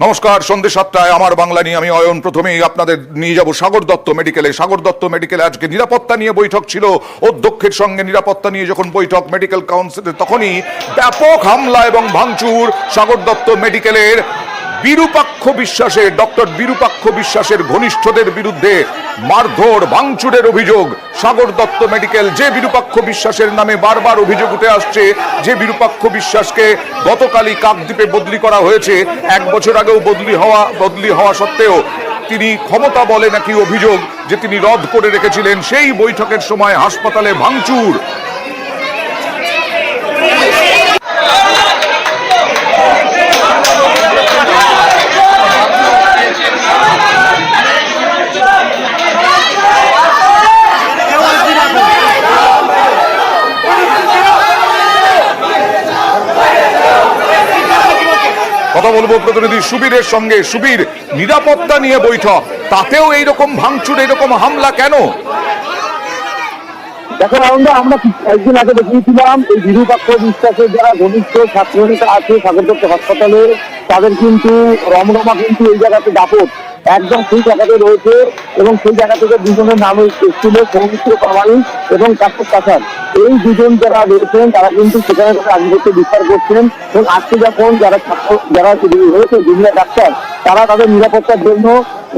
নমস্কার, সন্ধ্যে 7টায় আমার বাংলা নিয়ে আমি অয়ন। প্রথমেই আপনাদের নিয়ে যাব সাগর দত্ত মেডিকেলে। সাগর দত্ত মেডিকেলে আজকে নিরাপত্তা নিয়ে বৈঠক ছিল। অধ্যক্ষের সঙ্গে নিরাপত্তা নিয়ে যখন বৈঠক মেডিকেল কাউন্সিলে, তখনই ব্যাপক হামলা এবং ভাঙচুর সাগর দত্ত মেডিকেলের বিরূপাক্ষ বিশ্বাসের, ডক্টর বিরূপাক্ষ বিশ্বাসের ঘনিষ্ঠদের বিরুদ্ধে মারধর ভাঙচুরের অভিযোগ। সাগর দত্ত মেডিকেল, যে বিরূপাক্ষ বিশ্বাসের নামে বারবার অভিযোগ উঠে আসছে, যে বিরূপাক্ষ বিশ্বাসকে গতকালই কাকদ্বীপে বদলি করা হয়েছে, 1 বছর আগেও বদলি হওয়া সত্ত্বেও তিনি ক্ষমতা বলে নাকি অভিযোগ যে তিনি রদ করে রেখেছিলেন। সেই বৈঠকের সময় হাসপাতালে ভাঙচুর। কথা বলবো প্রতিনিধি সুবীরের সঙ্গে। সুবীর, নিরাপত্তা নিয়ে বৈঠক, তাতেও এইরকম ভাঙচুর, এইরকম হামলা কেন? দেখো আমরা একদিন আগে দেখিয়েছিলাম এই বিরূপাক্ষ বিশ্বাসের যারা ঘনিষ্ঠ ছাত্রনেতা আছে সাগর দত্ত হাসপাতালে, তাদের কিন্তু রমরমা কিন্তু এই জায়গাতে দাপট একদম সেই জায়গাতে রয়েছে। এবং সেই জায়গা থেকে দুজনের নাম এসেছিল, সৌমিত্র প্রামাণিক এবং কাশ্যপ কাসার। এই দুজন যারা রয়েছেন তারা কিন্তু সেখানে আধিপত্য বিস্তার করছেন। এবং আজকে যখন যারা রয়েছে জুনিয়র ডাক্তার, তারা তাদের নিরাপত্তার জন্য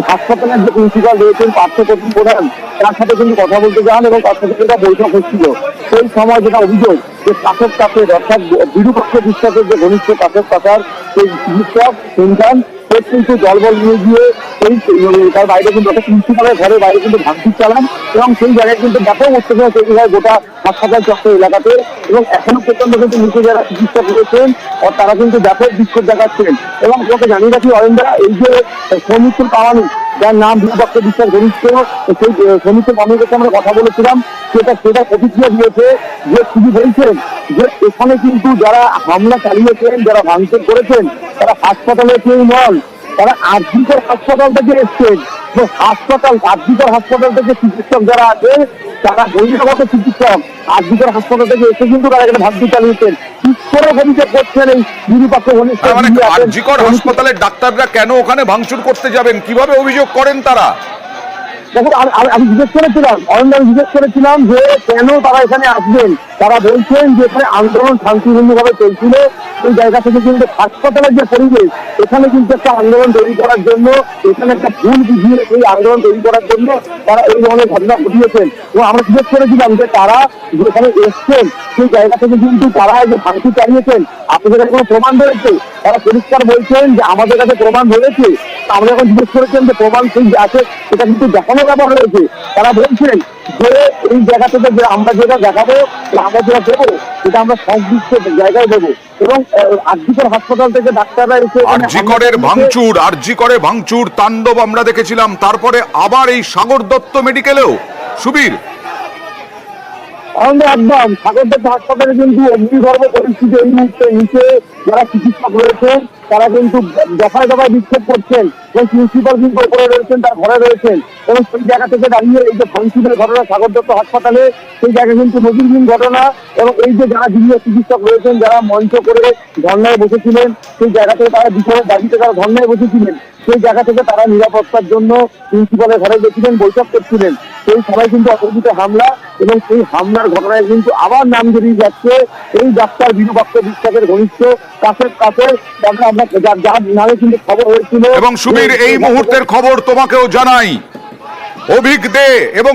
হাসপাতালের যে প্রিন্সিপাল রয়েছেন পার্শ্ব প্রধান, তার সাথে কিন্তু কথা বলতে যান এবং তার সাথে একটা বৈঠক হচ্ছিল। সেই সময় যেটা অভিযোগ যে কাশ্যপ কাসের, অর্থাৎ বিরূপাক্ষ বিশ্বাসের যে ঘনিষ্ঠ কাশ্যপ কাসার সেই চিকিৎসক সন্তান, সে কিন্তু দলবল নিয়ে গিয়ে এই তার বাইরে কিন্তু একটা প্রিন্সিপালের ঘরের বাইরে কিন্তু ভাঙচুর চালান এবং সেই জায়গায় কিন্তু ব্যাপক উত্তেজনা তৈরি হয় গোটা হাসপাতাল চত্বর এলাকাতে। এবং এখনো পর্যন্ত কিন্তু নিচে যারা চিকিৎসক রয়েছেন তারা কিন্তু ব্যাপক বিক্ষোভ দেখাচ্ছেন। এবং তোমাকে জানিয়ে রাখি অরিন্দা, এই যে সৌমিত্র প্রামাণিক, যার নাম বিরূপাক্ষ বিশ্বাস ঘনিষ্ঠ, সেই সৌমিত্র প্রামাণিকের সাথে আমরা কথা বলেছিলাম, সেটা প্রতিক্রিয়া দিয়েছে যে তিনি বলছেন যে এখানে কিন্তু যারা হামলা চালিয়েছেন, যারা ভাঙচুর করেছেন, তারা হাসপাতালে কেউ নন, তারা আরজিকর হাসপাতাল থেকে এসছেন। আরজিকর হাসপাতাল থেকে চিকিৎসক যারা আছে, তারা বহিরাগত চিকিৎসক আরজিকর হাসপাতাল থেকে এসে কিন্তু তারা এখানে ভাঙচুর চালিয়েছেন। অভিযোগ করছেন এই বিরূপাক্ষ ঘনিষ্ঠ। আরজিকর হাসপাতালের ডাক্তাররা কেন ওখানে ভাঙচুর করতে যাবেন? কিভাবে অভিযোগ করেন তারা? দেখুন, আমি জিজ্ঞেস করেছিলাম যে কেন তারা এখানে আসবেন। তারা বলছেন যে এখানে আন্দোলন শান্তিপূর্ণভাবে চলছিল, এই জায়গা থেকে কিন্তু হাসপাতালের যে পরিবেশ, এখানে কিন্তু একটা আন্দোলন তৈরি করার জন্য, এখানে একটা ভুল বুঝিয়ে এই আন্দোলন তৈরি করার জন্য তারা এই ধরনের ঘটনা ঘটিয়েছেন। এবং আমরা জিজ্ঞেস করেছিলাম যে তারা যেখানে এসছেন সেই জায়গা থেকে কিন্তু তারা যে ভাঙচুর চালিয়েছেন, আপনাদের কাছে কোনো প্রমাণ রয়েছে? তারা পরিষ্কার বলছেন যে আমাদের কাছে প্রমাণ রয়েছে। আমরা এখন জিজ্ঞেস করেছেন যে প্রমাণ সেই আছে এটা কিন্তু দেখানো ব্যাপার রয়েছে। তারা বলছেন যে এই জায়গা থেকে যে আমরা যেটা দেখাবো, আমরা যেটা দেবো, সেটা আমরা সংশ্লিষ্ট জায়গায় দেবো। এবং আরজিকর হাসপাতাল থেকে ডাক্তাররা এসে আরজিকরে ভাঙচুর তাণ্ডব আমরা দেখেছিলাম, তারপরে আবার এই সাগর দত্ত মেডিকেলেও। সুবীর, একদম সাগর দত্ত হাসপাতালে কিন্তু অগ্নিগর্ভ পরিস্থিতি এই মুহূর্তে নিচে যারা চিকিৎসক রয়েছেন তারা কিন্তু দফায় দফায় বিক্ষোভ করছেন। এবং প্রিন্সিপাল কিন্তু ওপরে রয়েছেন, তার ঘরে রয়েছেন। এবং সেই জায়গা থেকে দাঁড়িয়ে এই যে ভাঙচুরের ঘটনা সাগর দত্ত হাসপাতালে, সেই জায়গা কিন্তু নজিরবিহীন ঘটনা। এবং এই যে যারা জুনিয়র চিকিৎসক রয়েছেন, যারা মঞ্চ করে ধর্নায় বসেছিলেন, সেই জায়গা থেকে তারা বিচারের দাবিতে তারা ধর্নায় বসেছিলেন, সেই জায়গা থেকে তারা নিরাপত্তার জন্য প্রিন্সিপালের ঘরে গেছিলেন, বৈঠক করছিলেন। সেই সবাই কিন্তু অপরিচিত হামলা, এবং সেই হামলার ঘটনায় কিন্তু আবার নাম জড়িয়ে যাচ্ছে এই ডাক্তার বিরূপাক্ষ বিশ্বাসের ঘনিষ্ঠ কাছের আমরা যার নামে কিন্তু খবর হয়েছিল। এবং সুবীর, এই মুহূর্তের খবর তোমাকেও জানাই। অভিজ্ঞ দে এবং